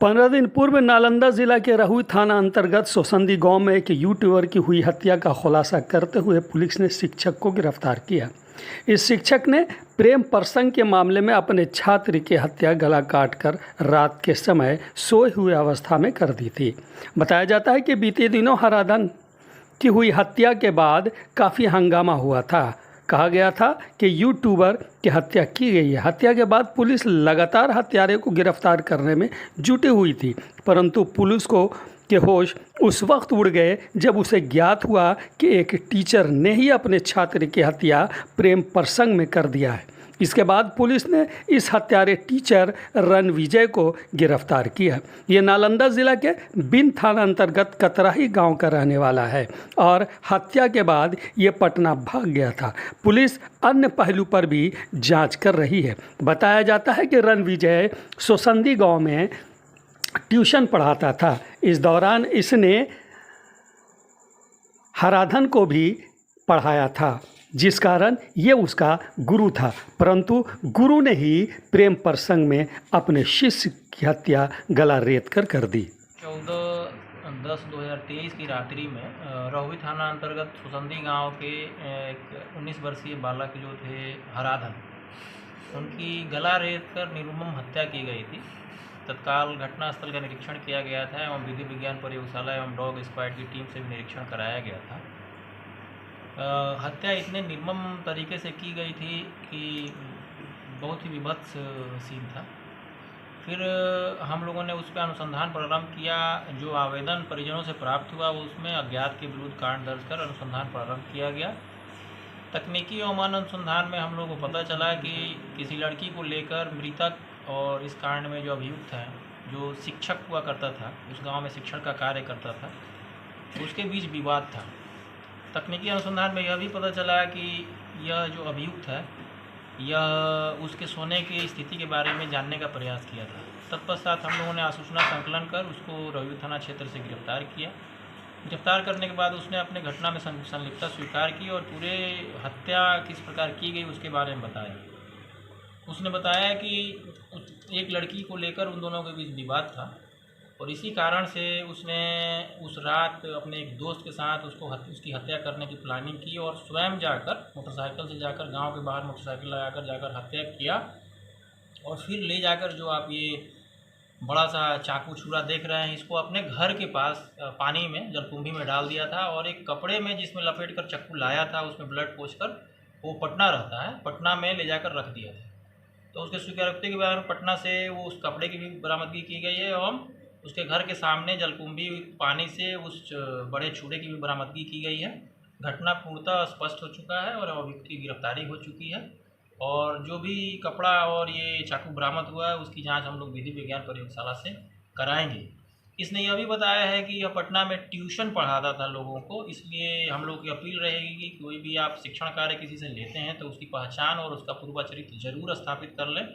15 दिन पूर्व नालंदा जिला के रहुई थाना अंतर्गत सोसंदी गांव में एक यूट्यूबर की हुई हत्या का खुलासा करते हुए पुलिस ने शिक्षक को गिरफ्तार किया। इस शिक्षक ने प्रेम प्रसंग के मामले में अपने छात्र की हत्या गला काटकर रात के समय सोए हुए अवस्था में कर दी थी। बताया जाता है कि बीते दिनों हराधन की हुई हत्या के बाद काफ़ी हंगामा हुआ था। कहा गया था कि यूट्यूबर की हत्या की गई है। हत्या के बाद पुलिस लगातार हत्यारे को गिरफ्तार करने में जुटी हुई थी, परंतु पुलिस को के होश उस वक्त उड़ गए जब उसे ज्ञात हुआ कि एक टीचर ने ही अपने छात्र की हत्या प्रेम प्रसंग में कर दिया है। इसके बाद पुलिस ने इस हत्यारे टीचर रणविजय को गिरफ्तार किया। ये नालंदा जिला के बिन थाना अंतर्गत कतराही गांव का रहने वाला है और हत्या के बाद ये पटना भाग गया था। पुलिस अन्य पहलू पर भी जांच कर रही है। बताया जाता है कि रणविजय सोसंदी गांव में ट्यूशन पढ़ाता था। इस दौरान इसने हराधन को भी पढ़ाया था, जिस कारण ये उसका गुरु था, परंतु गुरु ने ही प्रेम प्रसंग में अपने शिष्य की हत्या गला रेत कर दी। 14/10/2023 की रात्रि में रहुई थाना अंतर्गत सुसंदी गांव के एक 19 वर्षीय बालक जो थे हराधन, उनकी गला रेत कर निर्मम हत्या की गई थी। तत्काल घटनास्थल का निरीक्षण किया गया था एवं विधि विज्ञान प्रयोगशाला एवं डॉग स्क्वाड की टीम से भी निरीक्षण कराया गया था। हत्या इतने निर्मम तरीके से की गई थी कि बहुत ही विभत्स सीन था। फिर हम लोगों ने उस पर अनुसंधान प्रारंभ किया। जो आवेदन परिजनों से प्राप्त हुआ उसमें अज्ञात के विरुद्ध कांड दर्ज कर अनुसंधान प्रारंभ किया गया। तकनीकी एवं अनुसंधान में हम लोगों को पता चला कि किसी लड़की को लेकर मृतक और इस कांड में जो अभियुक्त है, जो शिक्षक हुआ करता था, उस गाँव में शिक्षण का कार्य करता था, उसके बीच विवाद था। तकनीकी अनुसंधान में यह भी पता चला कि यह जो अभियुक्त है, यह उसके सोने की स्थिति के बारे में जानने का प्रयास किया था। तत्पश्चात हम लोगों ने आसूचना संकलन कर उसको रहुई थाना क्षेत्र से गिरफ्तार किया। गिरफ्तार करने के बाद उसने अपने घटना में संलिप्तता स्वीकार की और पूरे हत्या किस प्रकार की गई उसके बारे में बताया। उसने बताया कि एक लड़की को लेकर उन दोनों के बीच विवाद था और इसी कारण से उसने उस रात अपने एक दोस्त के साथ उसकी हत्या करने की प्लानिंग की और स्वयं जाकर मोटरसाइकिल से जाकर गांव के बाहर मोटरसाइकिल लगाकर जाकर हत्या किया। और फिर ले जाकर जो आप ये बड़ा सा चाकू छुरा देख रहे हैं, इसको अपने घर के पास पानी में जलकुंभी में डाल दिया था और एक कपड़े में जिसमें लपेट कर चाकू लाया था उसमें ब्लड पोंछकर, वो पटना रहता है, पटना में ले जाकर रख दिया था। तो उसके स्वीकारोक्ति के बारे में पटना से वो उस कपड़े की भी बरामदगी की गई है एवं उसके घर के सामने जलकुंभी पानी से उस बड़े छुरे की भी बरामदगी की गई है। घटना पूर्णतः स्पष्ट हो चुका है और अभियुक्त की गिरफ्तारी हो चुकी है और जो भी कपड़ा और ये चाकू बरामद हुआ है उसकी जांच हम लोग विधि विज्ञान प्रयोगशाला से कराएंगे। इसने यह भी बताया है कि यह पटना में ट्यूशन पढ़ाता था लोगों को, इसलिए हम लोग की अपील रहेगी कि कोई भी आप शिक्षण कार्य किसी से लेते हैं तो उसकी पहचान और उसका पूर्व चरित्र जरूर स्थापित कर लें,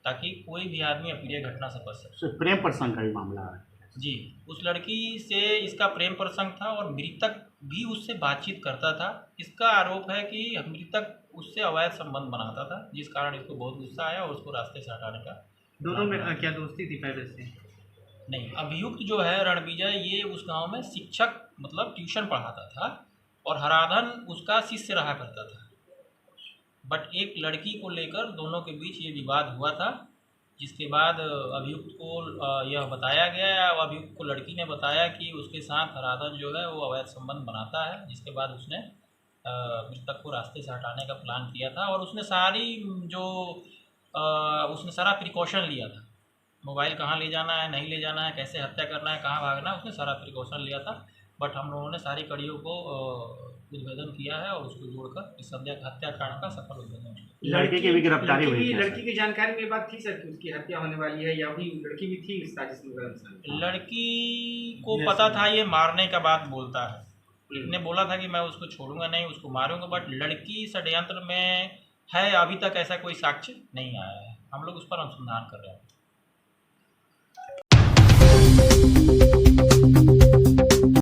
ताकि कोई भी आदमी अप्रिय घटना से बच सके। प्रेम प्रसंग का ही मामला है जी, उस लड़की से इसका प्रेम प्रसंग था और मृतक भी उससे बातचीत करता था। इसका आरोप है कि मृतक उससे अवैध संबंध बनाता था, जिस कारण इसको बहुत गुस्सा आया और उसको रास्ते से हटाने का। दोनों में क्या दोस्ती थी पहले से? नहीं, अभियुक्त जो है रणविजय, ये उस गांव में शिक्षक मतलब ट्यूशन पढ़ाता था और हराधन उसका शिष्य रहा करता था। बट एक लड़की को लेकर दोनों के बीच ये विवाद हुआ था, जिसके बाद अभियुक्त को यह बताया गया और अभियुक्त को लड़की ने बताया कि उसके साथ हराधन जो है वो अवैध संबंध बनाता है। जिसके बाद उसने मृतक को रास्ते से हटाने का प्लान किया था और उसने सारा प्रिकॉशन लिया था। मोबाइल कहाँ ले जाना है, नहीं ले जाना है, कैसे हत्या करना है, कहाँ भागना है, उसने सारा प्रिकॉशन लिया था। बट हम लोगों ने सारी कड़ियों को उद्भेदन किया है और उसको जोड़कर इस हत्याकांड का सफल उद्भेदन किया। लड़के की भी गिरफ्तारी हुई। लड़की की जानकारी में बात थी सर कि उसकी हत्या होने वाली है, या अभी लड़की भी थी इस साजिश में? लड़की को पता था ये मारने का बात बोलता है, इसने बोला था कि मैं उसको छोड़ूंगा नहीं, उसको मारूंगा, बट लड़की षड्यंत्र में है। अभी तक ऐसा कोई साक्ष्य नहीं आया है। हम लोग उस पर अनुसंधान कर रहे हैं।